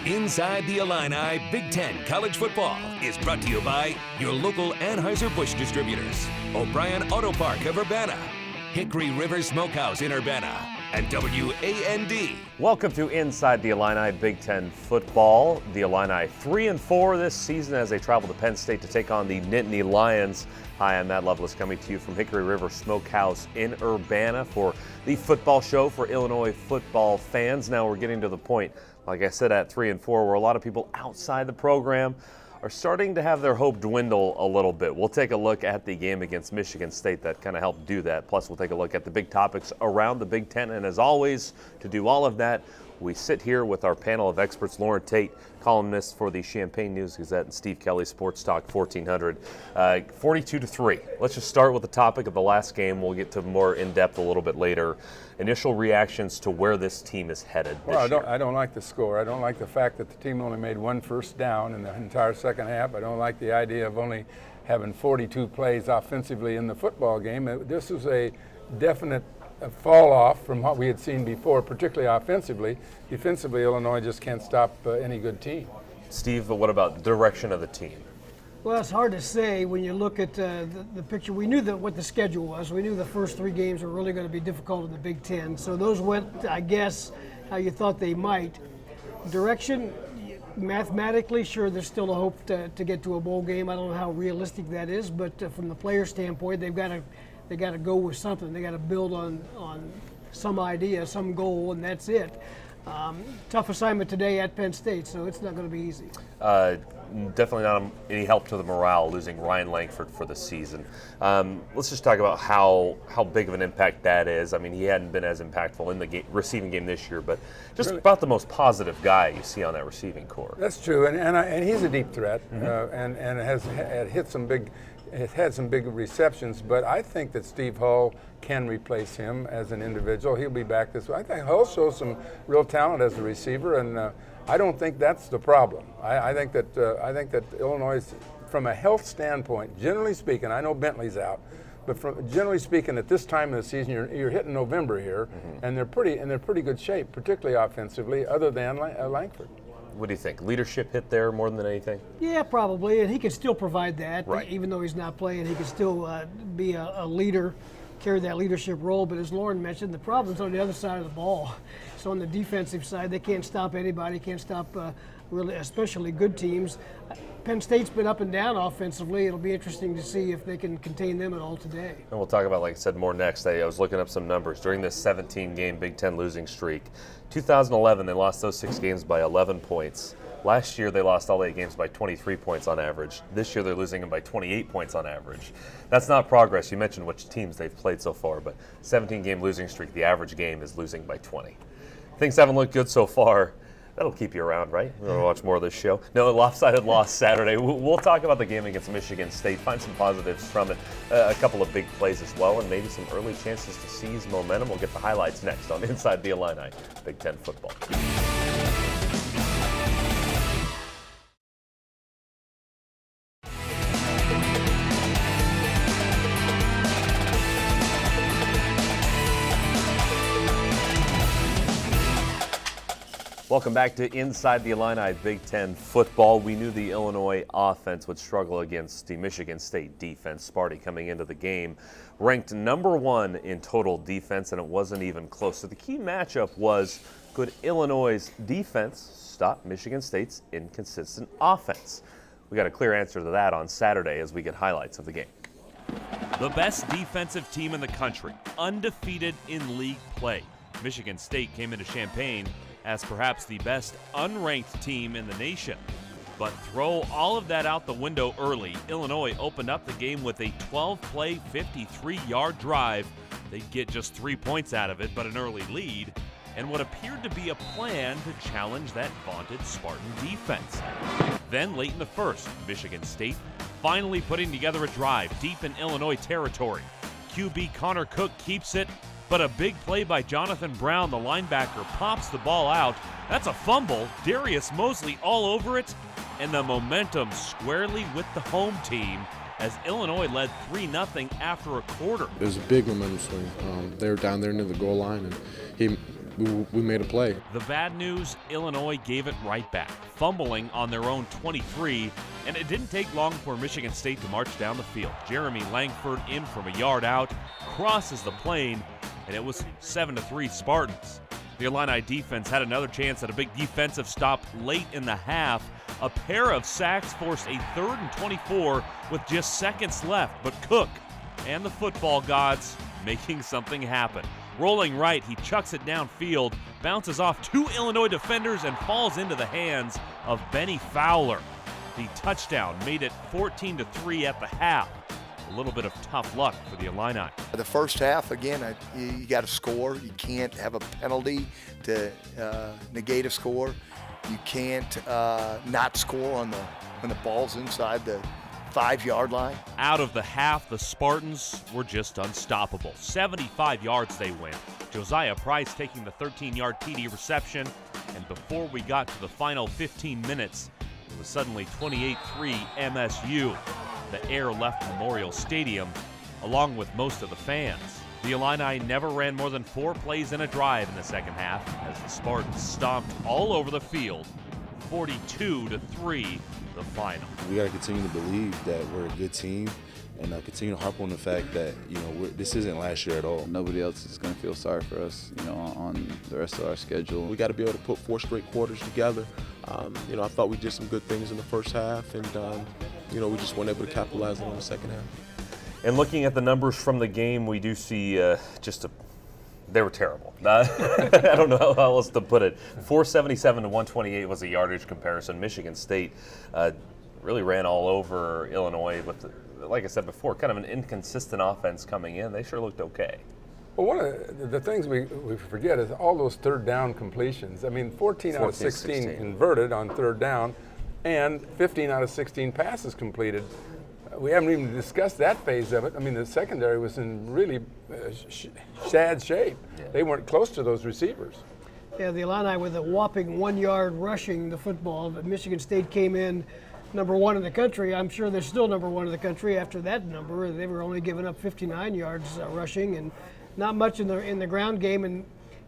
Inside the Illini, Big Ten College Football is brought to you by your local Anheuser-Busch distributors, O'Brien Auto Park of Urbana, Hickory River Smokehouse in Urbana, and WAND. Welcome to Inside the Illini, Big Ten Football. The Illini 3-4 this season as they travel to Penn State to take on the Nittany Lions. Hi, I'm Matt Lovelace coming to you from Hickory River Smokehouse in Urbana for the football show for Illinois football fans. Now we're getting to the point, like I said, at 3-4, where a lot of people outside the program are starting to have their hope dwindle a little bit. We'll take a look at the game against Michigan State that kind of helped do that. Plus, we'll take a look at the big topics around the Big Ten. And as always, to do all of that, we sit here with our panel of experts, Lauren Tate, columnist for the Champaign News-Gazette, and Steve Kelly, Sports Talk 1400. 42-3. Let's just start with the topic of the last game. We'll get to more in-depth a little bit later. Initial reactions to where this team is headed this year. I don't like the score. I don't like the fact that the team only made one first down in the entire second half. I don't like the idea of only having 42 plays offensively in the football game. This was a definite fall off from what we had seen before, particularly offensively. Defensively, Illinois just can't stop any good team. Steve, what about the direction of the team? Well, it's hard to say when you look at the picture. We knew what the schedule was. We knew the first three games were really going to be difficult in the Big Ten. So those went, I guess, how you thought they might. Direction, mathematically, sure, there's still a hope to get to a bowl game. I don't know how realistic that is, but from the player standpoint, they got to go with something. They got to build on some idea, some goal, and that's it. Tough assignment today at Penn State, so it's not going to be easy. Definitely not any help to the morale losing Ryan Langford for the season. Let's just talk about how big of an impact that is. I mean, he hadn't been as impactful in the receiving game this year, but just really about the most positive guy you see on that receiving corps. That's true, and he's a deep threat, and has hit some big. It had some big receptions, but I think that Steve Hull can replace him as an individual. He'll be back this way. I think Hull shows some real talent as a receiver, and I don't think that's the problem. I think that Illinois, from a health standpoint, generally speaking, I know Bentley's out, but generally speaking, at this time of the season, you're hitting November here, and they're pretty good shape, particularly offensively, other than Langford. What do you think? Leadership hit there more than anything? Yeah, probably, and he can still provide that. Right. Even though he's not playing, he can still be a leader, carry that leadership role. But as Lauren mentioned, the problem's on the other side of the ball. So on the defensive side, they can't stop anybody, can't stop really, especially good teams. Penn State's been up and down offensively. It'll be interesting to see if they can contain them at all today. And we'll talk about, like I said, more next. I was looking up some numbers. During this 17-game Big Ten losing streak, 2011, they lost those 6 games by 11 points. Last year, they lost all 8 games by 23 points on average. This year, they're losing them by 28 points on average. That's not progress. You mentioned which teams they've played so far, but 17-game losing streak, the average game is losing by 20. Things haven't looked good so far. That'll keep you around, right? We're going to watch more of this show. No, a lopsided loss Saturday. We'll talk about the game against Michigan State, find some positives from it, a couple of big plays as well, and maybe some early chances to seize momentum. We'll get the highlights next on Inside the Illini, Big Ten Football. Welcome back to Inside the Illini Big Ten Football. We knew the Illinois offense would struggle against the Michigan State defense. Sparty coming into the game ranked number 1 in total defense, and it wasn't even close. So the key matchup was, could Illinois' defense stop Michigan State's inconsistent offense? We got a clear answer to that on Saturday as we get highlights of the game. The best defensive team in the country, undefeated in league play. Michigan State came into Champaign as perhaps the best unranked team in the nation. But throw all of that out the window early. Illinois opened up the game with a 12-play, 53-yard drive. They'd get just 3 points out of it, but an early lead, and what appeared to be a plan to challenge that vaunted Spartan defense. Then late in the first, Michigan State finally putting together a drive deep in Illinois territory. QB Connor Cook keeps it, but a big play by Jonathan Brown, the linebacker, pops the ball out. That's a fumble. Darius Mosley all over it, and the momentum squarely with the home team as Illinois led 3-0 after a quarter. It was a big momentum swing. They were down there near the goal line, and he we made a play. The bad news, Illinois gave it right back, fumbling on their own 23, and it didn't take long for Michigan State to march down the field. Jeremy Langford in from a yard out, crosses the plane, and it was 7-3 Spartans. The Illini defense had another chance at a big defensive stop late in the half. A pair of sacks forced a 3rd and 24 with just seconds left, but Cook and the football gods making something happen. Rolling right, he chucks it downfield, bounces off 2 Illinois defenders, and falls into the hands of Benny Fowler. The touchdown made it 14-3 at the half. A little bit of tough luck for the Illini. The first half, again, you got to score. You can't have a penalty to negate a score. You can't not score when the ball's inside the 5-yard line. Out of the half, the Spartans were just unstoppable. 75 yards they went. Josiah Price taking the 13-yard TD reception, and before we got to the final 15 minutes, it was suddenly 28-3 MSU. The air left Memorial Stadium, along with most of the fans. The Illini never ran more than 4 plays in a drive in the second half, as the Spartans stomped all over the field. 42-3, the final. We got to continue to believe that we're a good team and continue to harp on the fact that, this isn't last year at all. Nobody else is going to feel sorry for us, on the rest of our schedule. We got to be able to put 4 straight quarters together. I thought we did some good things in the first half, and, we just weren't able to capitalize on the second half. And looking at the numbers from the game, we do see they were terrible. I don't know how else to put it. 477 to 128 was a yardage comparison. Michigan State really ran all over Illinois with, like I said before, kind of an inconsistent offense coming in. They sure looked okay. Well, one of the things we forget is all those third down completions. I mean, 14 out of 16 converted on third down, and 15 out of 16 passes completed. We haven't even discussed that phase of it. I mean, the secondary was in really sad shape. Yeah. They weren't close to those receivers. Yeah, the Illini with a whopping 1 yard rushing the football. But Michigan State came in number 1 in the country. I'm sure they're still number 1 in the country after that number. They were only giving up 59 yards rushing and not much in the ground game. And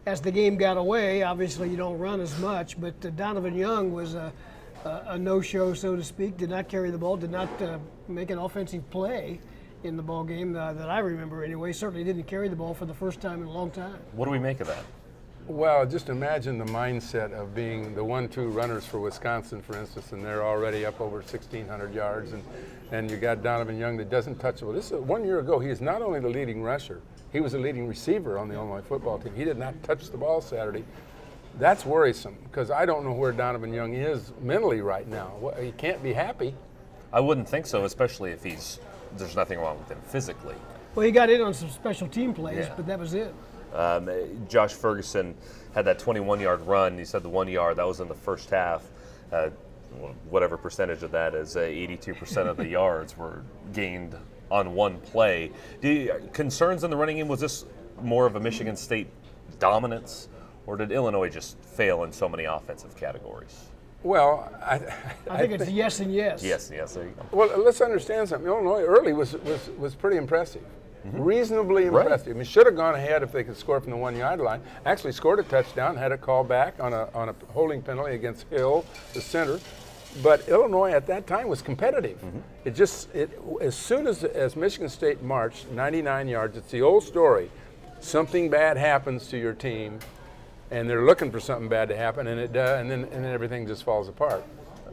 as the game got away, obviously you don't run as much. But Donovan Young was a no-show, so to speak. Did not carry the ball. Did not make an offensive play in the ball game that I remember anyway. Certainly didn't carry the ball for the first time in a long time. What do we make of that? Well, just imagine the mindset of being the 1-2 runners for Wisconsin, for instance, and they're already up over 1,600 yards, and you got Donovan Young that doesn't touch the ball. This is 1 year ago. He is not only the leading rusher, he was the leading receiver on the Illinois football team. He did not touch the ball Saturday. That's worrisome because I don't know where Donovan Young is mentally right now. He can't be happy. I wouldn't think so, especially if there's nothing wrong with him physically. Well, he got in on some special team plays, but that was it. Josh Ferguson had that 21-yard run. He said the 1 yard, that was in the first half. Whatever percentage of that is, 82% of the yards were gained on one play. Concerns in the running game, was this more of a Michigan State dominance, or did Illinois just fail in so many offensive categories? Well, I think it's yes and yes. Yes, there you go. Well, let's understand something. Illinois early was pretty impressive. Reasonably impressive. I mean, should have gone ahead if they could score from the 1 yard line. Actually scored a touchdown, had a call back on a holding penalty against Hill, the center. But Illinois at that time was competitive. As soon as Michigan State marched 99 yards, it's the old story. Something bad happens to your team, and they're looking for something bad to happen, and it does, and then everything just falls apart.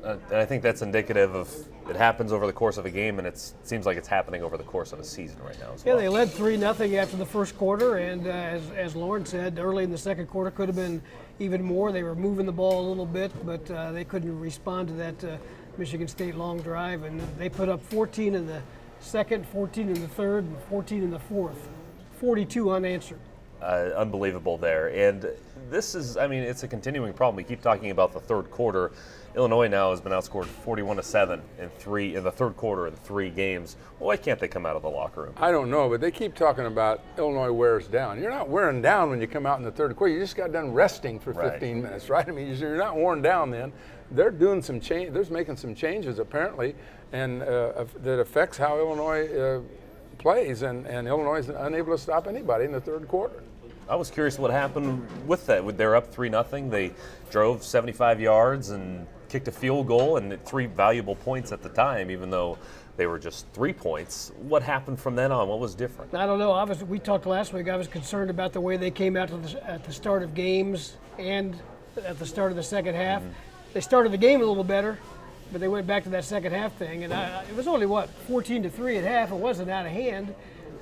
And I think that's indicative of it happens over the course of a game, and it seems like it's happening over the course of a season right now as well. Yeah, they led 3-0 after the first quarter, and as Lauren said, early in the second quarter could have been even more. They were moving the ball a little bit, but they couldn't respond to that Michigan State long drive, and they put up 14 in the second, 14 in the third, and 14 in the fourth. 42 unanswered. Unbelievable there. And this is, it's a continuing problem. We keep talking about the third quarter. Illinois now has been outscored 41-7 in the third quarter in 3 games. Well, why can't they come out of the locker room? I don't know, but they keep talking about Illinois wears down. You're not wearing down when you come out in the third quarter. You just got done resting for 15 minutes, right? I mean, you're not worn down then. They're doing some change. They're making some changes apparently, and that affects how Illinois plays, and Illinois is unable to stop anybody in the third quarter. I was curious what happened with that. They're up 3-0. They drove 75 yards and kicked a field goal, and 3 valuable points at the time, even though they were just 3 points. What happened from then on? What was different? I don't know. We talked last week. I was concerned about the way they came out at the start of games and at the start of the second half. They started the game a little better, but they went back to that second half thing. And it was only, 14-3 at half. It wasn't out of hand.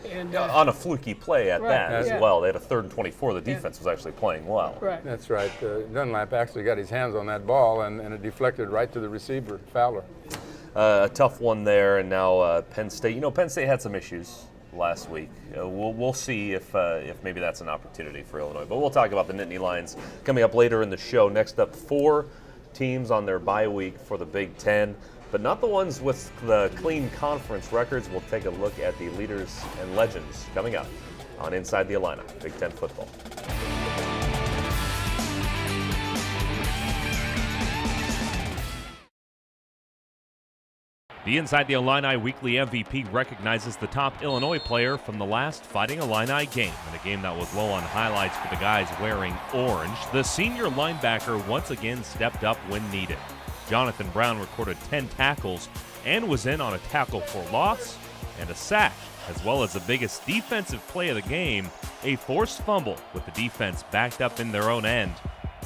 And on a fluky play at that as yeah. well. They had a 3rd and 24. The defense was actually playing well. Right. That's right. Dunlap actually got his hands on that ball, and it deflected right to the receiver, Fowler. A tough one there, and now Penn State. You know, Penn State had some issues last week. We'll see if maybe that's an opportunity for Illinois. But we'll talk about the Nittany Lions coming up later in the show. Next up, 4 teams on their bye week for the Big Ten, but not the ones with the clean conference records. We'll take a look at the leaders and legends coming up on Inside the Illini, Big Ten football. The Inside the Illini Weekly MVP recognizes the top Illinois player from the last Fighting Illini game, in a game that was low on highlights for the guys wearing orange. The senior linebacker once again stepped up when needed. Jonathan Brown recorded 10 tackles and was in on a tackle for loss and a sack, as well as the biggest defensive play of the game, a forced fumble with the defense backed up in their own end.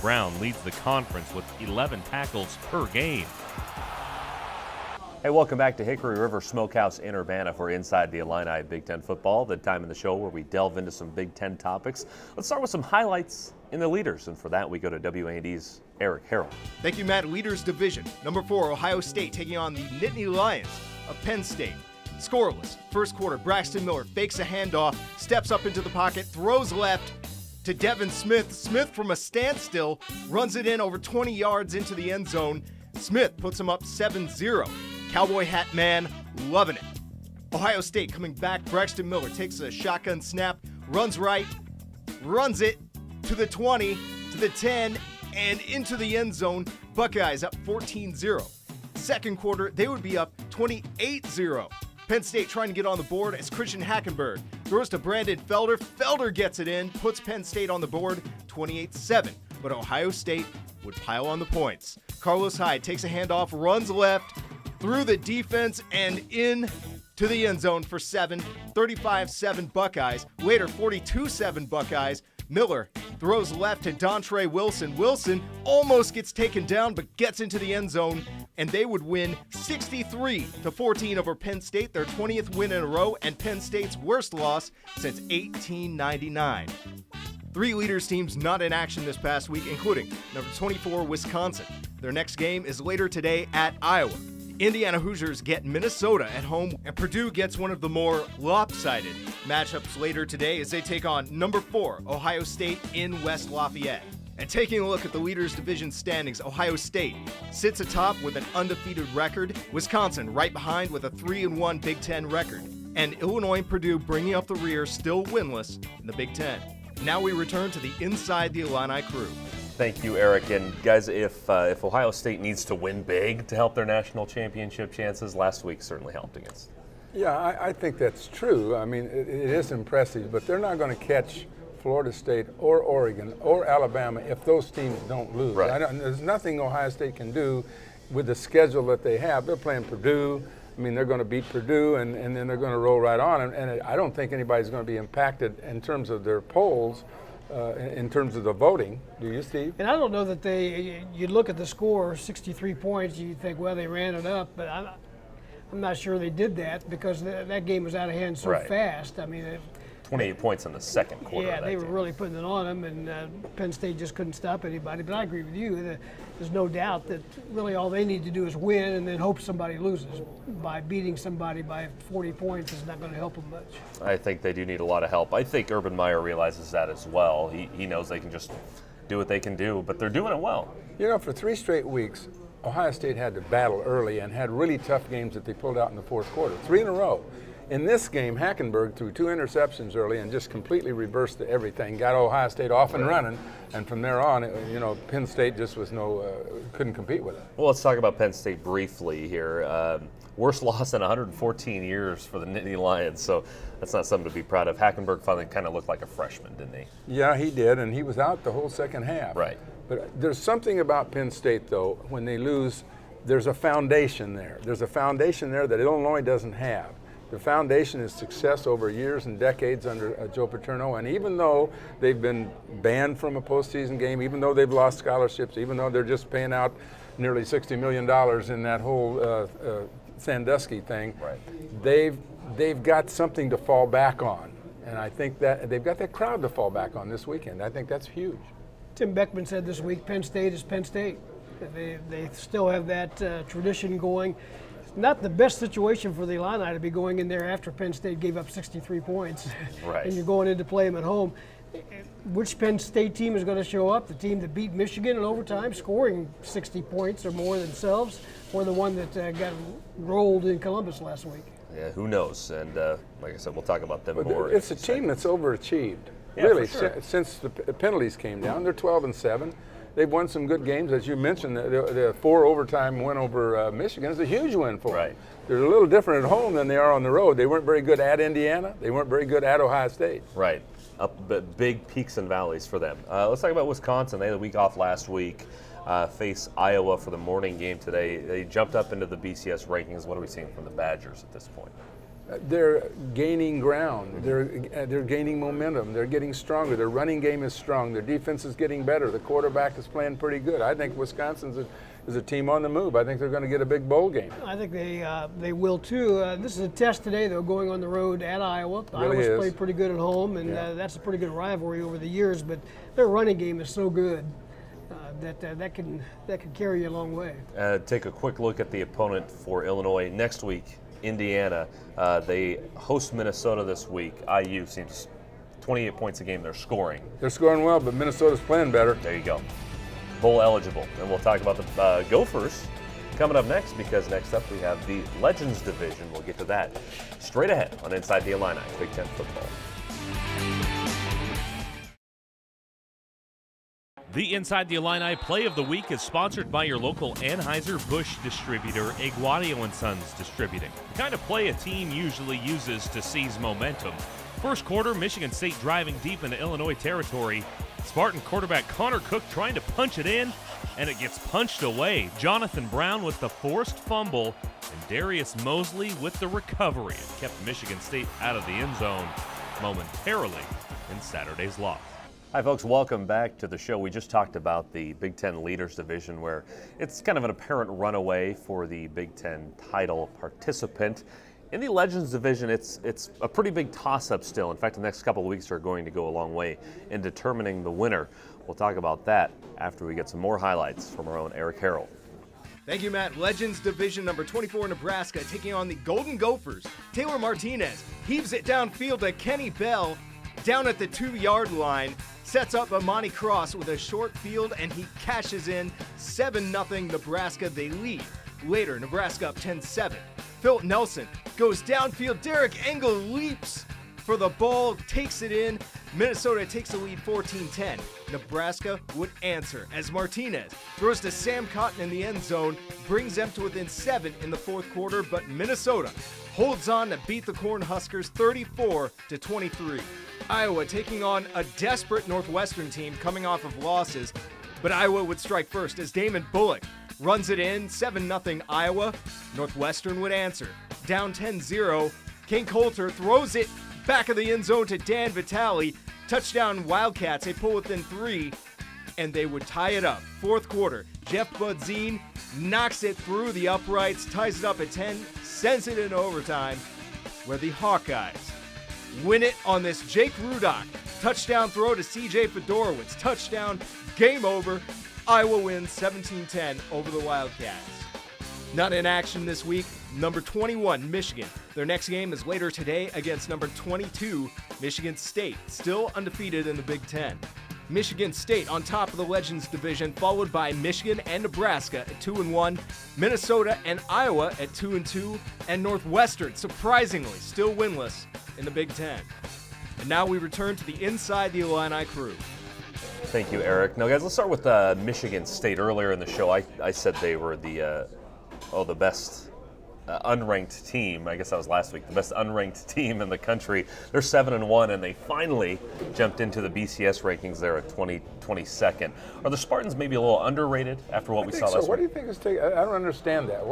Brown leads the conference with 11 tackles per game. Hey, welcome back to Hickory River Smokehouse in Urbana for Inside the Illini Big Ten football, the time in the show where we delve into some Big Ten topics. Let's start with some highlights in the leaders, and for that we go to WAND's Eric Harrell. Thank you, Matt. Leaders division. Number 4, Ohio State taking on the Nittany Lions of Penn State. Scoreless. First quarter, Braxton Miller fakes a handoff, steps up into the pocket, throws left to Devin Smith. Smith from a standstill runs it in over 20 yards into the end zone. Smith puts him up 7-0. Cowboy hat man loving it. Ohio State coming back. Braxton Miller takes a shotgun snap, runs right, runs it to the 20, to the 10, and into the end zone. Buckeyes up 14-0. Second quarter, they would be up 28-0. Penn State trying to get on the board as Christian Hackenberg throws to Brandon Felder. Felder gets it in, puts Penn State on the board 28-7. But Ohio State would pile on the points. Carlos Hyde takes a handoff, runs left, through the defense and in to the end zone for 7, 35-7 Buckeyes. Later, 42-7 Buckeyes. Miller throws left to Dontre Wilson. Wilson almost gets taken down but gets into the end zone, and they would win 63-14 over Penn State, their 20th win in a row, and Penn State's worst loss since 1899. 3 leaders teams not in action this past week, including number 24, Wisconsin. Their next game is later today at Iowa. Indiana Hoosiers get Minnesota at home, and Purdue gets one of the more lopsided matchups later today as they take on number 4, Ohio State in West Lafayette. And taking a look at the leaders division standings, Ohio State sits atop with an undefeated record, Wisconsin right behind with a 3-1 Big Ten record, and Illinois and Purdue bringing up the rear still winless in the Big Ten. Now we return to the Inside the Illini crew. Thank you, Eric. And guys, if Ohio State needs to win big to help their national championship chances, last week certainly helped against. Yeah, I think that's true. I mean, it is impressive, but they're not going to catch Florida State or Oregon or Alabama if those teams don't lose. Right. There's nothing Ohio State can do with the schedule that they have. They're playing Purdue. I mean, they're going to beat Purdue, and then they're going to roll right on. And I don't think anybody's going to be impacted in terms of their polls. In terms of the voting, do you, Steve? And I don't know that you look at the score, 63 points, you think, well, they ran it up, but I'm not sure they did that because that game was out of hand so fast. I mean, 28 points in the second quarter. Yeah, they were really putting it on them, and Penn State just couldn't stop anybody. But I agree with you. There's no doubt that really all they need to do is win and then hope somebody loses. By beating somebody by 40 points is not going to help them much. I think they do need a lot of help. I think Urban Meyer realizes that as well. He knows they can just do what they can do, but they're doing it well. You know, for 3 straight weeks, Ohio State had to battle early and had really tough games that they pulled out in the fourth quarter, 3 in a row. In this game, Hackenberg threw 2 interceptions early and just completely reversed everything, got Ohio State off and running, and from there on, Penn State just was couldn't compete with it. Well, let's talk about Penn State briefly here. Worst loss in 114 years for the Nittany Lions, so that's not something to be proud of. Hackenberg finally kind of looked like a freshman, didn't he? Yeah, he did, and he was out the whole second half. Right. But there's something about Penn State, though, when they lose, there's a foundation there. There's a foundation there that Illinois doesn't have. The foundation is success over years and decades under Joe Paterno, and even though they've been banned from a postseason game, even though they've lost scholarships, even though they're just paying out nearly $60 million in that whole Sandusky thing, right, they've got something to fall back on, and I think that they've got that crowd to fall back on this weekend. I think that's huge. Tim Beckman said this week, Penn State is Penn State. They still have that tradition going. Not the best situation for the Illini to be going in there after Penn State gave up 63 points. Right. And you're going in to play them at home. Which Penn State team is going to show up? The team that beat Michigan in overtime, scoring 60 points or more themselves, or the one that got rolled in Columbus last week? Yeah, who knows? And like I said, we'll talk about them But more. It's a team that's overachieved. Yeah, really, for sure. since the penalties came down, they're 12-7. They've won some good games, as you mentioned. The 4 overtime win over Michigan is a huge win for them. Right. They're a little different at home than they are on the road. They weren't very good at Indiana. They weren't very good at Ohio State. Right. Big peaks and valleys for them. Let's talk about Wisconsin. They had a week off last week. Face Iowa for the morning game today. They jumped up into the BCS rankings. What are we seeing from the Badgers at this point? They're gaining ground. They're gaining momentum. They're getting stronger. Their running game is strong. Their defense is getting better. The quarterback is playing pretty good. I think Wisconsin is a team on the move. I think they're going to get a big bowl game. I think they will too. This is a test today. They're going on the road at Iowa. Really Iowa's is. played pretty good at home, and that's a pretty good rivalry over the years. But their running game is so good that can carry you a long way. Take a quick look at the opponent for Illinois next week. Indiana. They host Minnesota this week. IU seems 28 points a game they're scoring. They're scoring well, but Minnesota's playing better. There you go. Bowl eligible. And we'll talk about the Gophers coming up next, because next up we have the Legends Division. We'll get to that straight ahead on Inside the Illini, Big Ten Football. The Inside the Illini Play of the Week is sponsored by your local Anheuser-Busch distributor, Aguadio & Sons Distributing. The kind of play a team usually uses to seize momentum. First quarter, Michigan State driving deep into Illinois territory. Spartan quarterback Connor Cook trying to punch it in, and it gets punched away. Jonathan Brown with the forced fumble, and Darius Mosley with the recovery. It kept Michigan State out of the end zone momentarily in Saturday's loss. Hi folks, welcome back to the show. We just talked about the Big Ten Leaders Division, where it's kind of an apparent runaway for the Big Ten title participant. In the Legends Division, it's a pretty big toss-up still. In fact, the next couple of weeks are going to go a long way in determining the winner. We'll talk about that after we get some more highlights from our own Eric Harrell. Thank you, Matt. Legends Division number 24, Nebraska, taking on the Golden Gophers. Taylor Martinez heaves it downfield to Kenny Bell, down at the 2-yard line. Sets up Amani Cross with a short field, and he cashes in 7-0 Nebraska. They lead. Later, Nebraska up 10-7. Philip Nelson goes downfield. Derek Engel leaps for the ball, takes it in. Minnesota takes the lead 14-10. Nebraska would answer as Martinez throws to Sam Cotton in the end zone, brings them to within 7 in the fourth quarter, but Minnesota holds on to beat the Cornhuskers 34-23. Iowa taking on a desperate Northwestern team coming off of losses, but Iowa would strike first as Damon Bullock runs it in, 7-0 Iowa. Northwestern would answer. Down 10-0, King Coulter throws it back of the end zone to Dan Vitale. Touchdown Wildcats, they pull within 3, and they would tie it up. Fourth quarter, Jeff Budzine knocks it through the uprights, ties it up at 10, sends it into overtime, where the Hawkeyes win it on this Jake Rudock touchdown throw to CJ Fedorowicz. Touchdown, game over. Iowa wins 17-10 over the Wildcats. Not in action this week, number 21, Michigan. Their next game is later today against number 22, Michigan State, still undefeated in the Big Ten. Michigan State on top of the Legends division, followed by Michigan and Nebraska at 2-1, Minnesota and Iowa at 2-2, and Northwestern, surprisingly, still winless in the Big Ten. And now we return to the Inside the Illini crew. Thank you, Eric. Now, guys, let's start with Michigan State. Earlier in the show, I said they were the best unranked team. I guess that was last week. The best unranked team in the country. They're 7-1, and they finally jumped into the BCS rankings there at 22nd. Are the Spartans maybe a little underrated after what we saw last week? What do you think is taking? I don't understand that.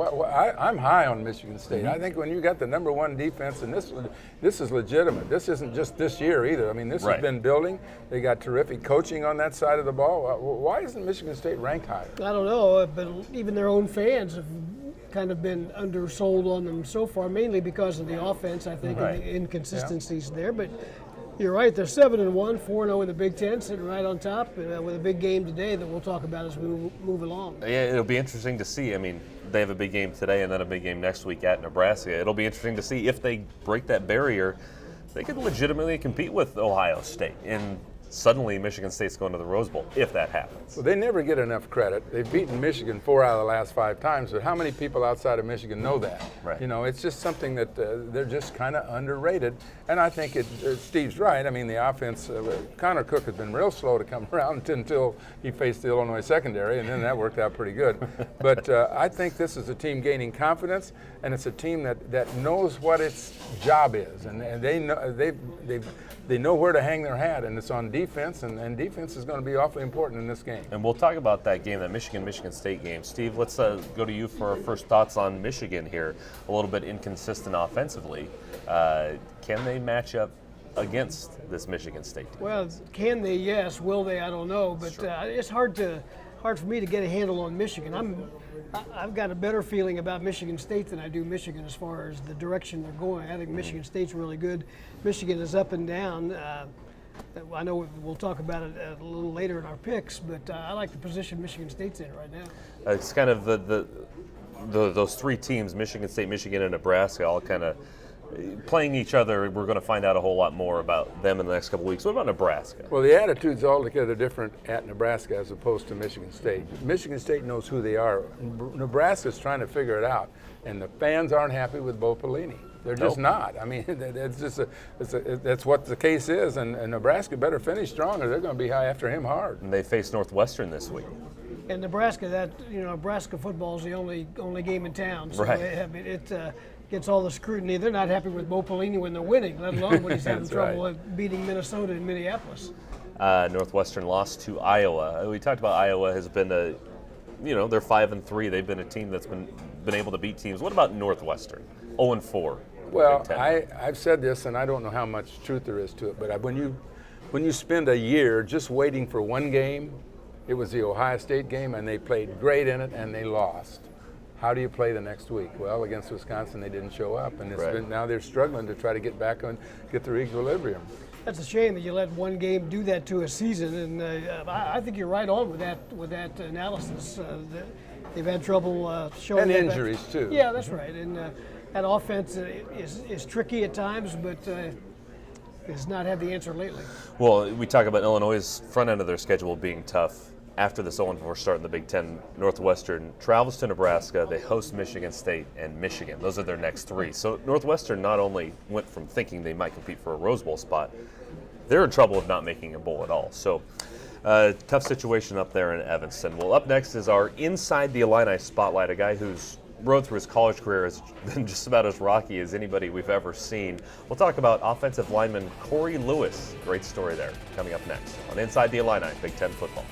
I'm high on Michigan State. I think when you got the #1 defense, and this is legitimate. This isn't just this year either. I mean, this has been building. They got terrific coaching on that side of the ball. Why isn't Michigan State ranked higher? I don't know, but even their own fans have kind of been undersold on them so far, mainly because of the offense, I think, and the inconsistencies there. But you're right, they're 7-1, 4-0 in the Big Ten, sitting right on top with a big game today that we'll talk about as we move along. Yeah, it'll be interesting to see. I mean, they have a big game today and then a big game next week at Nebraska. It'll be interesting to see if they break that barrier. They could legitimately compete with Ohio State. And suddenly Michigan State's going to the Rose Bowl, if that happens. Well, they never get enough credit. They've beaten Michigan 4 out of the last 5 times, but how many people outside of Michigan know that? Right. You know, it's just something that they're just kind of underrated. And I think Steve's right. I mean, the offense, Connor Cook has been real slow to come around until he faced the Illinois secondary, and then that worked out pretty good. But I think this is a team gaining confidence, and it's a team that knows what its job is, and they know where to hang their hat, and it's on defense, and defense is going to be awfully important in this game. And we'll talk about that game, that Michigan State game. Steve, let's go to you for our first thoughts on Michigan here. A little bit inconsistent offensively. Can they match up against this Michigan State team? Well, can they? Yes. Will they? I don't know. But it's hard for me to get a handle on Michigan. I've got a better feeling about Michigan State than I do Michigan as far as the direction they're going. I think Michigan State's really good. Michigan is up and down. I know we'll talk about it a little later in our picks, but I like the position Michigan State's in right now. It's kind of those 3 teams, Michigan State, Michigan, and Nebraska, all kind of playing each other. We're going to find out a whole lot more about them in the next couple weeks. What about Nebraska? Well, the attitude's altogether different at Nebraska as opposed to Michigan State. Michigan State knows who they are. Nebraska's trying to figure it out, and the fans aren't happy with Bo Pelini. They're just not. I mean, that's what the case is, and Nebraska better finish strong, or they're going to be after him hard. And they face Northwestern this week. And Nebraska, Nebraska football is the only game in town, so it gets all the scrutiny. They're not happy with Bo Pelini when they're winning, let alone when he's having trouble beating Minnesota and Minneapolis. Northwestern lost to Iowa. We talked about Iowa has been they're 5-3. They've been a team that's been able to beat teams. What about Northwestern? 0-4. Well, I've said this, and I don't know how much truth there is to it, but when you spend a year just waiting for one game, it was the Ohio State game, and they played great in it, and they lost. How do you play the next week? Well, against Wisconsin, they didn't show up, and now they're struggling to try to get back and get their equilibrium. That's a shame that you let one game do that to a season, and I think you're right on with that analysis. They've had trouble showing. And injuries too. Yeah, that's right. And that offense is tricky at times, but has not had the answer lately. Well, we talk about Illinois' front end of their schedule being tough. After this 0-4 start in the Big Ten, Northwestern travels to Nebraska. They host Michigan State and Michigan. Those are their next 3. So Northwestern not only went from thinking they might compete for a Rose Bowl spot, they're in trouble of not making a bowl at all. So tough situation up there in Evanston. Well, up next is our Inside the Illini Spotlight, a guy whose road through his college career has been just about as rocky as anybody we've ever seen. We'll talk about offensive lineman Corey Lewis. Great story there coming up next on Inside the Illini Big Ten Football.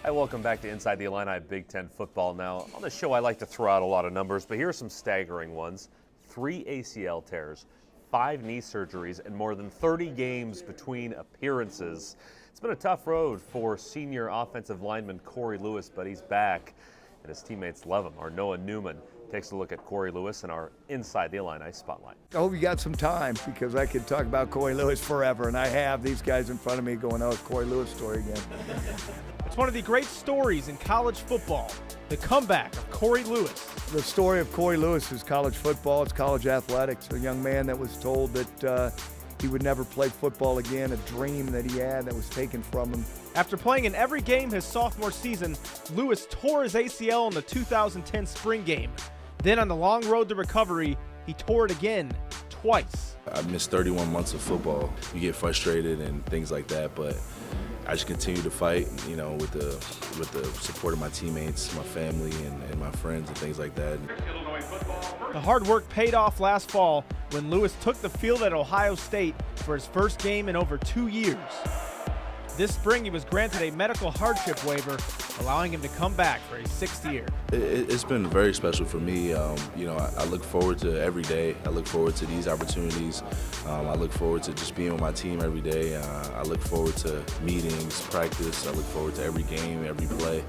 Hi, welcome back to Inside the Illini Big Ten Football. Now, on the show, I like to throw out a lot of numbers, but here are some staggering ones. 3 ACL tears, 5 knee surgeries, and more than 30 games between appearances. It's been a tough road for senior offensive lineman Corey Lewis, but he's back. and his teammates love him. Our Noah Newman takes a look at Corey Lewis in our Inside the Illini Spotlight. I hope you got some time, because I could talk about Corey Lewis forever, and I have these guys in front of me going, oh, it's Corey Lewis story again. It's one of the great stories in college football, the comeback of Corey Lewis. The story of Corey Lewis is college football, it's college athletics. A young man that was told that he would never play football again, a dream that he had that was taken from him. After playing in every game his sophomore season, Lewis tore his ACL in the 2010 spring game. Then on the long road to recovery, he tore it again, twice. I missed 31 months of football. You get frustrated and things like that, but I just continue to fight, you know, with the support of my teammates, my family, and my friends and things like that. The hard work paid off last fall when Lewis took the field at Ohio State for his first game in over 2 years. This spring, he was granted a medical hardship waiver, allowing him to come back for a sixth year. It's been very special for me. You know, I look forward to every day. I look forward to these opportunities. I look forward to just being with my team every day. I look forward to meetings, practice. I look forward to every game, every play,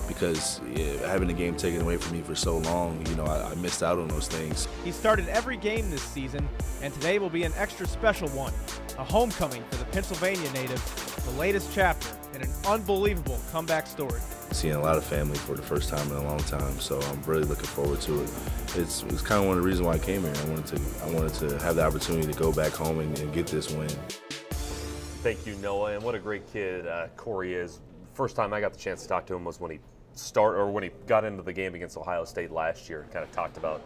because having the game taken away from me for so long, you know, I missed out on those things. He started every game this season, and today will be an extra special one, a homecoming for the Pennsylvania native, the latest chapter in an unbelievable comeback story. Seeing a lot of family for the first time in a long time, so I'm really looking forward to it. It's kind of one of the reasons why I came here. I wanted to have the opportunity to go back home and get this win. Thank you, Noah, and what a great kid Corey is. First time I got the chance to talk to him was when he got into the game against Ohio State last year and kind of talked about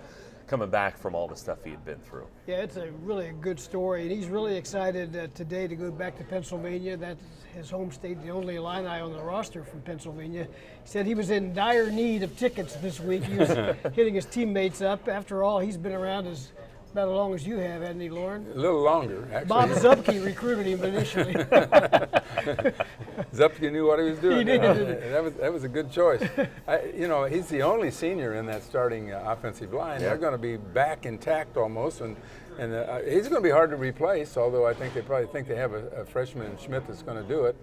coming back from all the stuff he had been through. Yeah, it's a really good story, and he's really excited today to go back to Pennsylvania. That's his home state, the only Illini on the roster from Pennsylvania. He said he was in dire need of tickets this week. He was hitting his teammates up. After all, he's been around about as long as you have, hasn't he, Lauren? A little longer, actually. Bob Zupke recruited him initially. Zupke knew what he was doing. He did. That was a good choice. You know, he's the only senior in that starting offensive line. They're going to be back intact almost, and he's going to be hard to replace, although I think they probably think they have a freshman in Schmidt that's going to do it.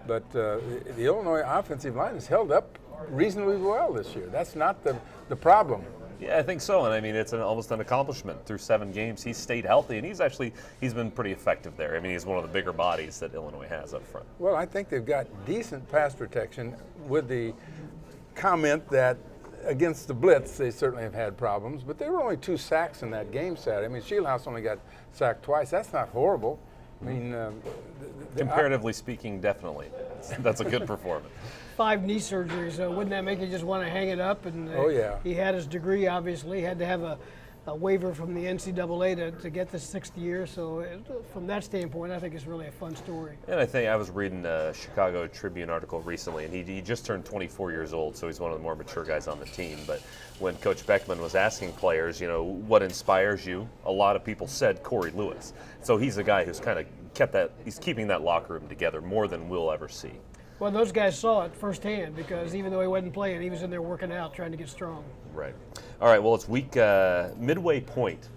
But the Illinois offensive line has held up reasonably well this year. That's not the problem. Yeah, I think so, and I mean it's almost an accomplishment. Through 7 games, he's stayed healthy, and he's been pretty effective there. I mean, he's one of the bigger bodies that Illinois has up front. Well, I think they've got decent pass protection, with the comment that against the blitz they certainly have had problems, but there were only 2 sacks in that game Saturday. I mean, Shieldhouse only got sacked twice. That's not horrible. I mean, comparatively speaking, definitely. That's a good performance. 5 knee surgeries. Wouldn't that make you just want to hang it up? And oh, yeah. He had his degree, obviously. He had to have a waiver from the NCAA to get the 6th year. So from that standpoint, I think it's really a fun story. And I think I was reading a Chicago Tribune article recently, and he just turned 24 years old, so he's one of the more mature guys on the team. But when Coach Beckman was asking players, you know, what inspires you, a lot of people said Corey Lewis. So he's a guy who's kind of he's keeping that locker room together more than we'll ever see. Well, those guys saw it firsthand, because even though he wasn't playing, he was in there working out, trying to get strong. Right. All right, well, it's midway point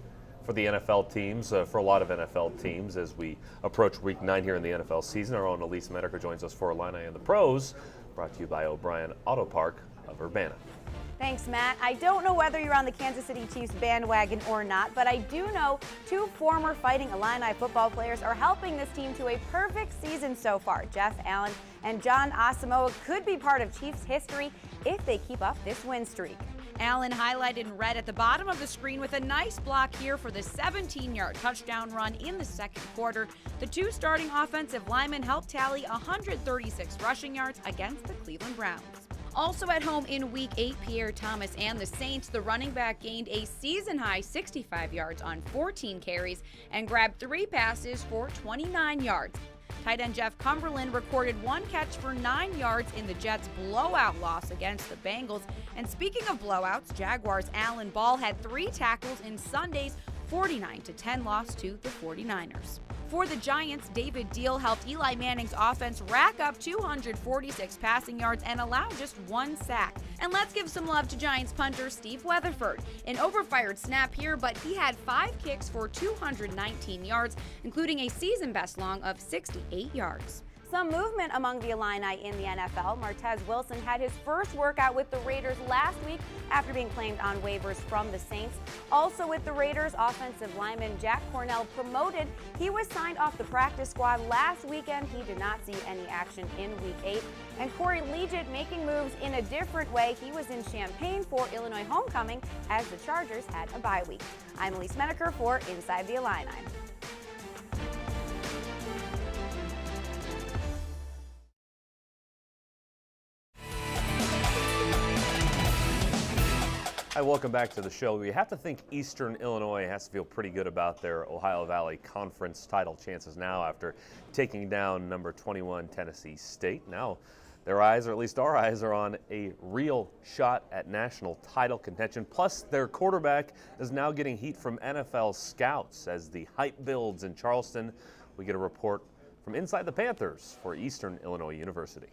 for the NFL teams, for a lot of NFL teams, as we approach week 9 here in the NFL season. Our own Elise Medeker joins us for Illini and the Pros, brought to you by O'Brien Auto Park of Urbana. Thanks, Matt. I don't know whether you're on the Kansas City Chiefs bandwagon or not, but I do know 2 former Fighting Illini football players are helping this team to a perfect season so far. Jeff Allen and John Asamoah could be part of Chiefs history if they keep up this win streak. Allen highlighted in red at the bottom of the screen with a nice block here for the 17-yard touchdown run in the second quarter. The 2 starting offensive linemen helped tally 136 rushing yards against the Cleveland Browns. Also at home in Week 8, Pierre Thomas and the Saints, the running back gained a season-high 65 yards on 14 carries and grabbed 3 passes for 29 yards. Tight end Jeff Cumberland recorded 1 catch for 9 yards in the Jets' blowout loss against the Bengals. And speaking of blowouts, Jaguars' Alan Ball had 3 tackles in Sunday's 49-10 loss to the 49ers. For the Giants, David Deal helped Eli Manning's offense rack up 246 passing yards and allow just 1 sack. And let's give some love to Giants punter Steve Weatherford. An overfired snap here, but he had 5 kicks for 219 yards, including a season-best long of 68 yards. Some movement among the Illini in the NFL. Martez Wilson had his first workout with the Raiders last week after being claimed on waivers from the Saints. Also with the Raiders, offensive lineman Jack Cornell promoted. He was signed off the practice squad last weekend. He did not see any action in Week 8. And Corey Legit making moves in a different way. He was in Champaign for Illinois homecoming as the Chargers had a bye week. I'm Elise Menaker for Inside the Illini. Hi, welcome back to the show. We have to think Eastern Illinois has to feel pretty good about their Ohio Valley Conference title chances now after taking down number 21 Tennessee State. Now their eyes, or at least our eyes, are on a real shot at national title contention. Plus their quarterback is now getting heat from NFL scouts as the hype builds in Charleston. We get a report from inside the Panthers for Eastern Illinois University.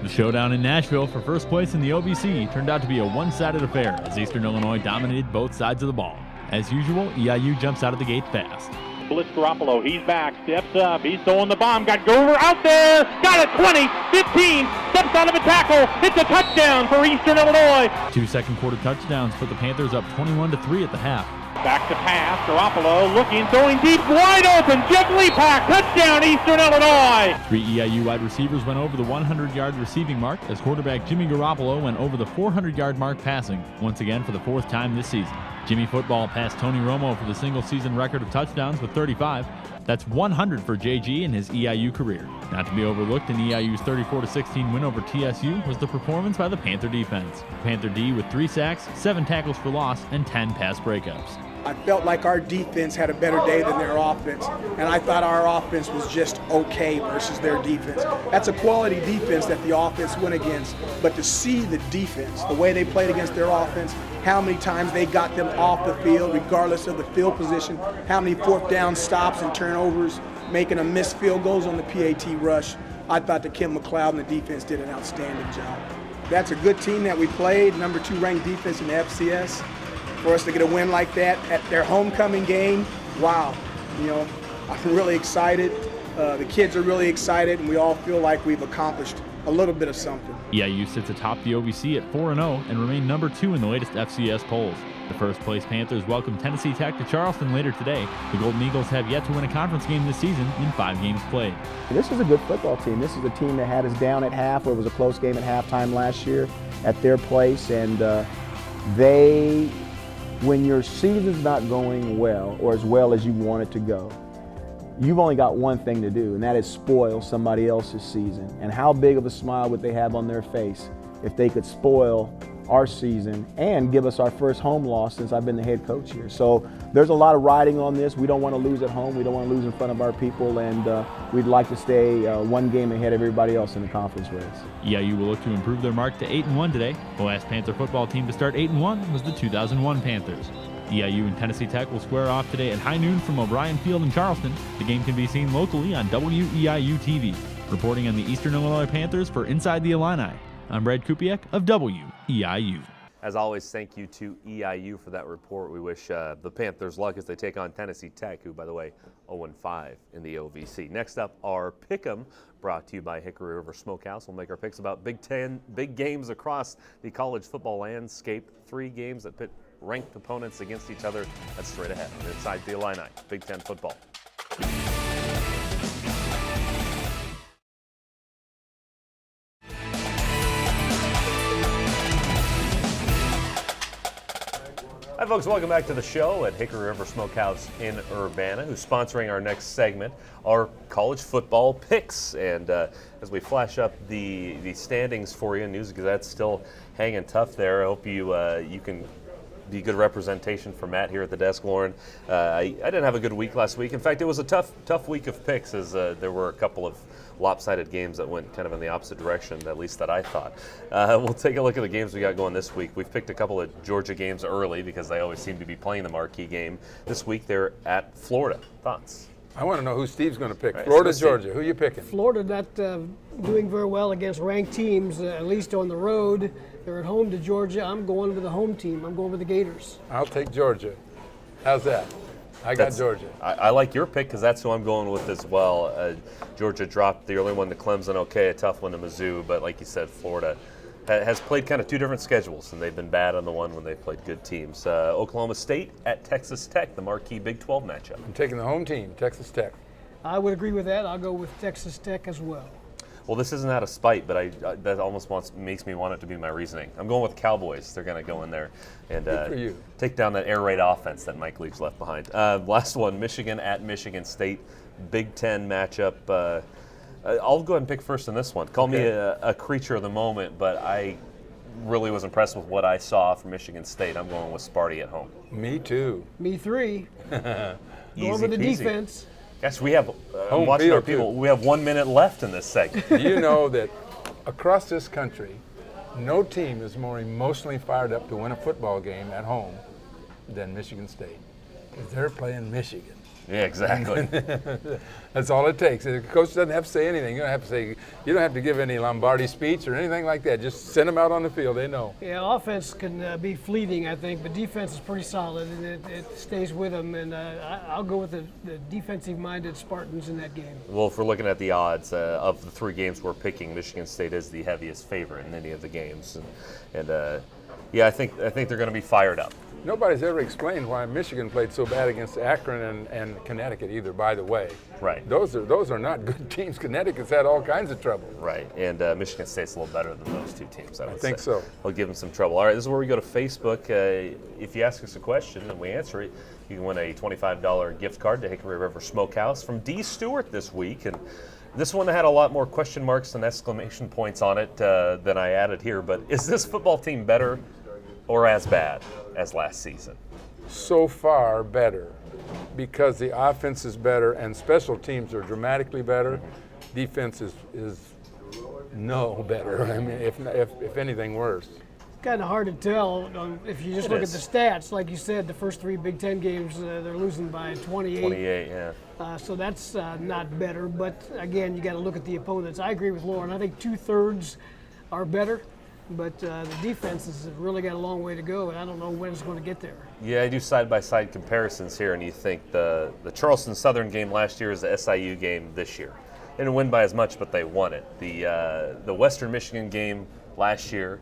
The showdown in Nashville for first place in the OVC turned out to be a one-sided affair as Eastern Illinois dominated both sides of the ball. As usual, EIU jumps out of the gate fast. Blitz Garoppolo, he's back, steps up, he's throwing the bomb, got Grover out there, got it, 20, 15, steps out of a tackle, it's a touchdown for Eastern Illinois. 2 second-quarter touchdowns put the Panthers up 21-3 at the half. Back to pass, Garoppolo looking, throwing deep, wide open, Jeff Lepak, touchdown Eastern Illinois. 3 EIU wide receivers went over the 100-yard receiving mark as quarterback Jimmy Garoppolo went over the 400-yard mark passing, once again for the 4th time this season. Jimmy Football passed Tony Romo for the single-season record of touchdowns with 35. That's 100 for JG in his EIU career. Not to be overlooked in EIU's 34-16 win over TSU was the performance by the Panther defense. Panther D with 3 sacks, 7 tackles for loss, and 10 pass breakups. I felt like our defense had a better day than their offense, and I thought our offense was just okay versus their defense. That's a quality defense that the offense went against, but to see the defense, the way they played against their offense, how many times they got them off the field regardless of the field position, how many 4th down stops and turnovers, making them miss field goals on the PAT rush. I thought that Kim McLeod and the defense did an outstanding job. That's a good team that we played, number 2 ranked defense in the FCS. For us to get a win like that at their homecoming game, wow. You know, I'm really excited. The kids are really excited, and we all feel like we've accomplished a little bit of something. EIU sits atop the OVC at 4-0 and remain number 2 in the latest FCS polls. The first-place Panthers welcome Tennessee Tech to Charleston later today. The Golden Eagles have yet to win a conference game this season in 5 games played. This is a good football team. This is a team that had us down at half, where it was a close game at halftime last year at their place, and when your season's not going well, or as well as you want it to go, you've only got one thing to do, and that is spoil somebody else's season. And how big of a smile would they have on their face if they could spoil our season and give us our first home loss since I've been the head coach here. So there's a lot of riding on this. We don't want to lose at home. We don't want to lose in front of our people, and we'd like to stay 1 game ahead of everybody else in the conference race. EIU will look to improve their mark to 8-1 today. The last Panther football team to start 8-1 was the 2001 Panthers. EIU and Tennessee Tech will square off today at high noon from O'Brien Field in Charleston. The game can be seen locally on WEIU TV. Reporting on the Eastern Illinois Panthers for Inside the Illini, I'm Brad Kupiak of WEIU. As always, thank you to EIU for that report. We wish the Panthers luck as they take on Tennessee Tech, who, by the way, 0-5 in the OVC. Next up, our Pick'em, brought to you by Hickory River Smokehouse. We'll make our picks about Big Ten, big games across the college football landscape. 3 games that pit ranked opponents against each other. That's straight ahead on Inside the Illini, Big Ten football. Hi folks, welcome back to the show at Hickory River Smokehouse in Urbana, who's sponsoring our next segment, our college football picks. And as we flash up the standings for you, News Gazette's still hanging tough there. I hope you can be good representation for Matt here at the desk, Lauren. I didn't have a good week last week. In fact, it was a tough week of picks, as there were a couple of lopsided games that went kind of in the opposite direction, at least that I thought. We'll take a look at the games we got going this week. We've picked a couple of Georgia games early because they always seem to be playing the marquee game. This week they're at Florida. Thoughts? I want to know who Steve's going to pick. Right, Florida, so Georgia. Who are you picking? Florida not doing very well against ranked teams, at least on the road. They're at home to Georgia. I'm going with the home team. I'm going with the Gators. I'll take Georgia. How's that? I got Georgia. I like your pick because that's who I'm going with as well. Georgia dropped the early one to Clemson. Okay, a tough one to Mizzou, but like you said, Florida has played kind of two different schedules, and they've been bad on the one when they've played good teams. Oklahoma State at Texas Tech, the marquee Big 12 matchup. I'm taking the home team, Texas Tech. I would agree with that. I'll go with Texas Tech as well. Well, this isn't out of spite, but that almost makes me want it to be my reasoning. I'm going with the Cowboys. They're going to go in there and take down that air raid offense that Mike Leach left behind. Last one, Michigan at Michigan State, Big 10 matchup. I'll go ahead and pick first in this one. Call me a creature of the moment, but I really was impressed with what I saw from Michigan State. I'm going with Sparty at home. Me too. Me three. Go over the defense. Yes, we have, I'm watching our people, we have 1 minute left in this segment. Do you know that across this country, no team is more emotionally fired up to win a football game at home than Michigan State? Because they're playing Michigan. Yeah, exactly. That's all it takes. The coach doesn't have to say anything. You don't have to give any Lombardi speech or anything like that. Just send them out on the field. They know. Yeah, offense can be fleeting, I think, but defense is pretty solid, and it stays with them. And I'll go with the defensive-minded Spartans in that game. Well, if we're looking at the odds of the three games we're picking, Michigan State is the heaviest favorite in any of the games, and yeah, I think they're going to be fired up. Nobody's ever explained why Michigan played so bad against Akron and Connecticut either, by the way. Right. Those are not good teams. Connecticut's had all kinds of trouble. Right, and Michigan State's a little better than those two teams, I would think so. I'll give them some trouble. All right, this is where we go to Facebook. If you ask us a question and we answer it, you can win a $25 gift card to Hickory River Smokehouse from D. Stewart this week. And this one had a lot more question marks and exclamation points on it than I added here. But is this football team better or as bad as last season? So far, better, because the offense is better and special teams are dramatically better. Defense is no better. I mean, if anything, worse. It's kind of hard to tell if you just look at the stats. Like you said, the first three Big Ten games, they're losing by 28. 28, yeah. So that's not better. But again, you got to look at the opponents. I agree with Lauren. I think 2/3 are better. But the defense has really got a long way to go, and I don't know when it's going to get there. Yeah, I do side-by-side comparisons here, and you think the Charleston Southern game last year is the SIU game this year. They didn't win by as much, but they won it. The Western Michigan game last year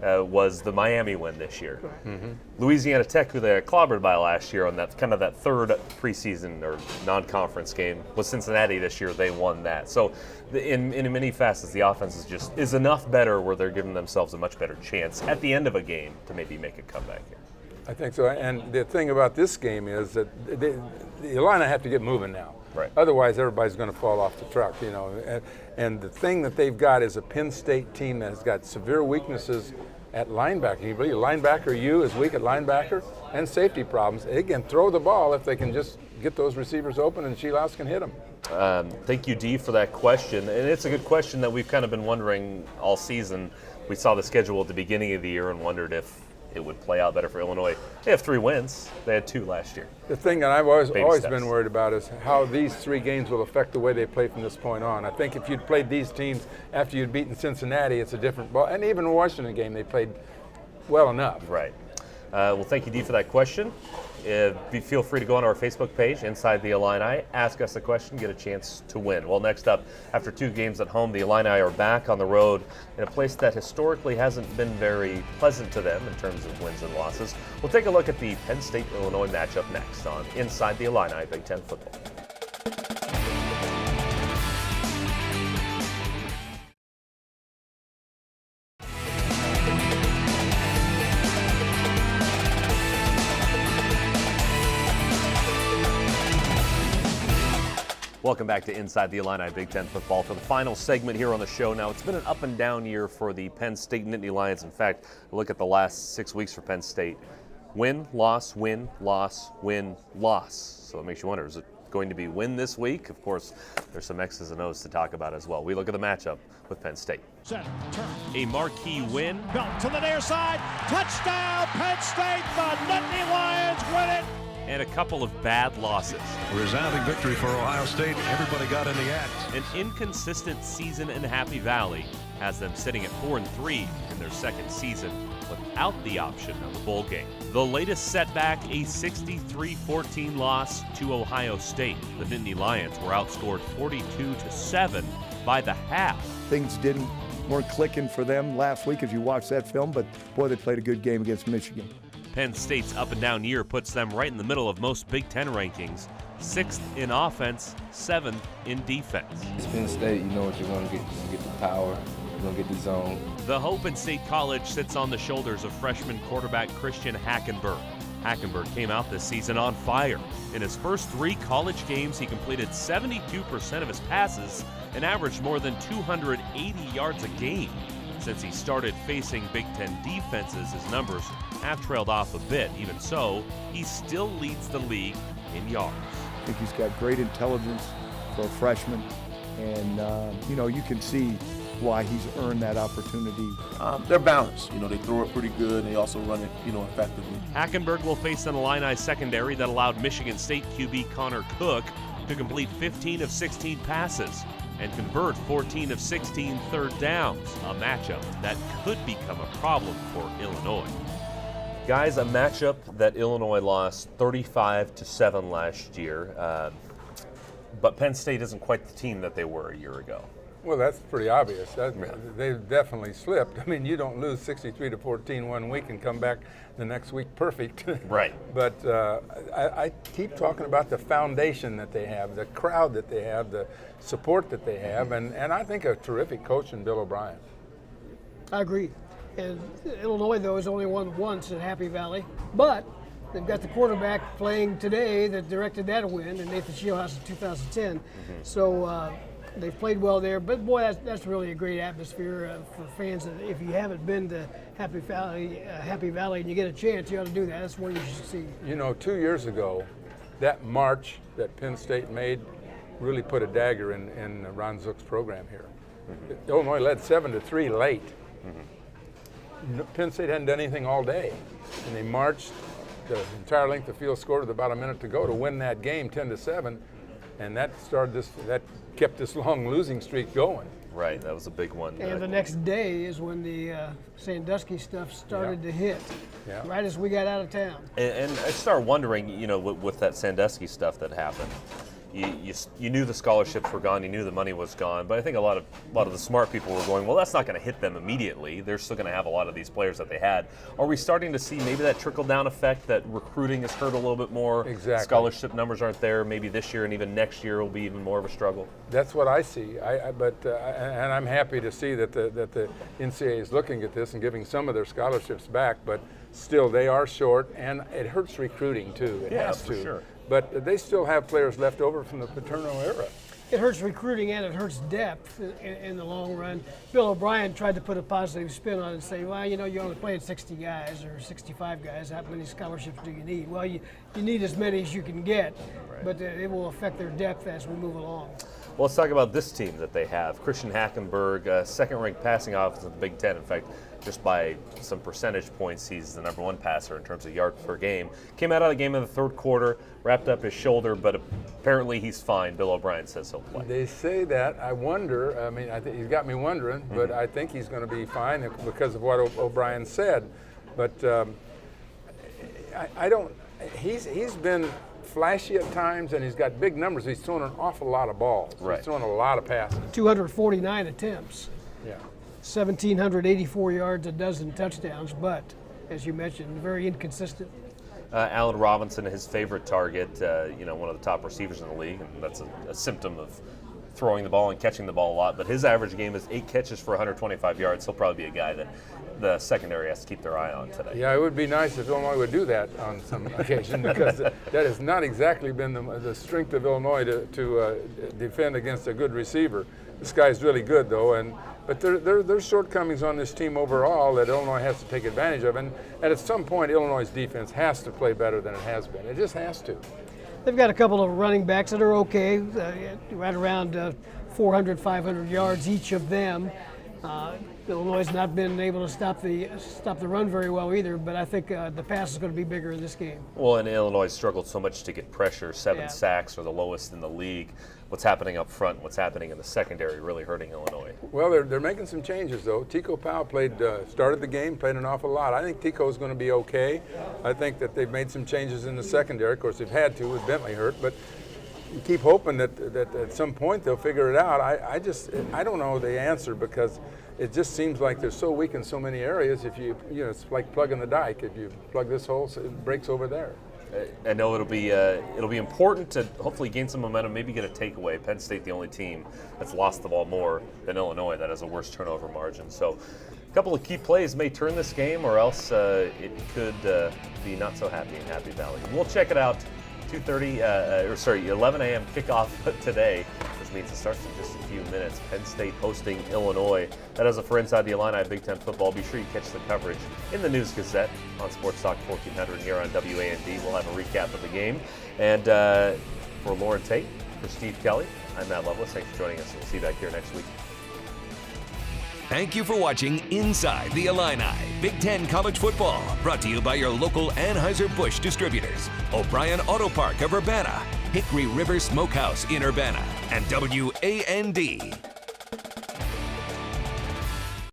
was the Miami win this year. Mm-hmm. Louisiana Tech, who they clobbered by last year on that third preseason or non-conference game, was Cincinnati this year. They won that. So in many facets, the offense is enough better where they're giving themselves a much better chance at the end of a game to maybe make a comeback here. I think so. And the thing about this game is that the Illini have to get moving now. Right. Otherwise, everybody's going to fall off the truck, you know. And the thing that they've got is a Penn State team that has got severe weaknesses at linebacker. Can you believe linebacker U is weak at linebacker and safety problems? They can throw the ball if they can just get those receivers open and Sheelouse can hit them. Thank you, Dee, for that question. And it's a good question that we've kind of been wondering all season. We saw the schedule at the beginning of the year and wondered if it would play out better for Illinois. They have 3 wins. They had 2 last year. The thing that I've always been worried about is how these 3 games will affect the way they play from this point on. I think if you'd played these teams after you'd beaten Cincinnati, it's a different ball. And even the Washington game, they played well enough. Right. Well, thank you, Dee, for that question. Feel free to go on our Facebook page, Inside the Illini, ask us a question, get a chance to win. Well, next up, after 2 games at home, the Illini are back on the road in a place that historically hasn't been very pleasant to them in terms of wins and losses. We'll take a look at the Penn State-Illinois matchup next on Inside the Illini Big Ten Football. Welcome back to Inside the Illini Big Ten Football for the final segment here on the show. Now, it's been an up and down year for the Penn State Nittany Lions. In fact, look at the last 6 weeks for Penn State. Win, loss, win, loss, win, loss. So it makes you wonder, is it going to be win this week? Of course, there's some X's and O's to talk about as well. We look at the matchup with Penn State. Set, turn. A marquee win. Belt to the near side. Touchdown, Penn State. The Nittany Lions win it. And a couple of bad losses. Resounding victory for Ohio State. Everybody got in the act. An inconsistent season in Happy Valley has them sitting at 4-3 in their second season. without the option of a bowl game. The latest setback, a 63-14 loss to Ohio State. The Nittany Lions were outscored 42-7 by the half. Things weren't clicking for them last week if you watched that film, but boy, they played a good game against Michigan. Penn State's up and down year puts them right in the middle of most Big Ten rankings. 6th in offense, 7th in defense. It's Penn State, you know what you're going to get. You're going to get the power, you're going to get the zone. The hope in State College sits on the shoulders of freshman quarterback Christian Hackenberg. Hackenberg came out this season on fire. In his first 3 college games, he completed 72% of his passes and averaged more than 280 yards a game. Since he started facing Big Ten defenses, his numbers have trailed off a bit. Even so, he still leads the league in yards. I think he's got great intelligence for a freshman, and you can see why he's earned that opportunity. They're balanced. They throw it pretty good, and they also run it, effectively. Hackenberg will face an Illini secondary that allowed Michigan State QB Connor Cook to complete 15 of 16 passes and convert 14 of 16 third downs, a matchup that could become a problem for Illinois. Guys, a matchup that Illinois lost 35-7 last year, but Penn State isn't quite the team that they were a year ago. Well, that's pretty obvious. They've definitely slipped. I mean, you don't lose 63-14 one week and come back the next week perfect. Right. But I keep talking about the foundation that they have, the crowd that they have, the support that they have, and I think a terrific coach in Bill O'Brien. I agree. And Illinois, though, has only won once at Happy Valley, but they've got the quarterback playing today that directed that win, and Nathan Shieldhouse in 2010. So they've played well there, but boy, that's really a great atmosphere for fans. If you haven't been to Happy Valley, and you get a chance, you ought to do that. That's one you should see. 2 years ago, that march that Penn State made really put a dagger in Ron Zook's program here. Illinois led 7-3 late. Penn State hadn't done anything all day, and they marched the entire length of field, scored with about a minute to go to win that game 10-7, and that kept this long losing streak going. Right, that was a big one. And the next day is when the Sandusky stuff started to hit, right as we got out of town. And I started wondering, with that Sandusky stuff that happened, you knew the scholarships were gone, you knew the money was gone, but I think a lot of the smart people were going, well, that's not going to hit them immediately. They're still going to have a lot of these players that they had. Are we starting to see maybe that trickle-down effect, that recruiting has hurt a little bit more? Exactly. Scholarship numbers aren't there. Maybe this year and even next year will be even more of a struggle. That's what I see. And I'm happy to see that the NCAA is looking at this and giving some of their scholarships back, but still they are short, and it hurts recruiting too. It has to. Sure. But they still have players left over from the Paterno era. It hurts recruiting and it hurts depth in the long run. Bill O'Brien tried to put a positive spin on it and say, well, you're only playing 60 guys or 65 guys. How many scholarships do you need? Well, you need as many as you can get, but it will affect their depth as we move along. Well, let's talk about this team that they have. Christian Hackenberg, second-ranked passing offense in the Big Ten. In fact, just by some percentage points, he's the number 1 passer in terms of yards per game. Came out of the game in the third quarter, wrapped up his shoulder, but apparently he's fine. Bill O'Brien says he'll play. They say that. I wonder. I mean, he's got me wondering, but I think he's going to be fine because of what O'Brien said. But I don't. He's been flashy at times, and he's got big numbers. He's thrown an awful lot of balls. Right. He's thrown a lot of passes. 249 attempts. Yeah. 1,784 yards, a dozen touchdowns, but as you mentioned, very inconsistent. Allen Robinson, his favorite target, one of the top receivers in the league, and that's a symptom of throwing the ball and catching the ball a lot. But his average game is 8 catches for 125 yards. He'll probably be a guy that the secondary has to keep their eye on today. Yeah, it would be nice if Illinois would do that on some occasion, because that has not exactly been the strength of Illinois to defend against a good receiver. This guy's really good, though, but there's shortcomings on this team overall that Illinois has to take advantage of, and at some point Illinois' defense has to play better than it has been. It just has to. They've got a couple of running backs that are okay, right around 400, 500 yards each of them. Illinois has not been able to stop the run very well either, but I think the pass is going to be bigger in this game. Well, and Illinois struggled so much to get pressure. 7 sacks are the lowest in the league. What's happening up front, what's happening in the secondary really hurting Illinois. Well, they're making some changes, though. Tico Powell started the game, played an awful lot. I think Tico is going to be okay. I think that they've made some changes in the secondary. Of course, they've had to with Bentley hurt, but you keep hoping that at some point they'll figure it out. I don't know the answer, because it just seems like they're so weak in so many areas. If you know, it's like plugging the dike. If you plug this hole, it breaks over there. I know it'll be important to hopefully gain some momentum, maybe get a takeaway. Penn State, the only team that's lost the ball more than Illinois, that has a worse turnover margin. So a couple of key plays may turn this game, or else it could be not so happy in Happy Valley. We'll check it out. 11 a.m. kickoff today. This means it starts in just a few minutes. Penn State hosting Illinois. That is it for Inside the Illini Big Ten Football. Be sure you catch the coverage in the News Gazette on Sports Talk 1400 here on WAND. We'll have a recap of the game. And for Lauren Tate, for Steve Kelly, I'm Matt Lovelace. Thanks for joining us. We'll see you back here next week. Thank you for watching Inside the Illini Big Ten College Football, brought to you by your local Anheuser-Busch distributors, O'Brien Auto Park of Urbana, Hickory River Smokehouse in Urbana, and WAND.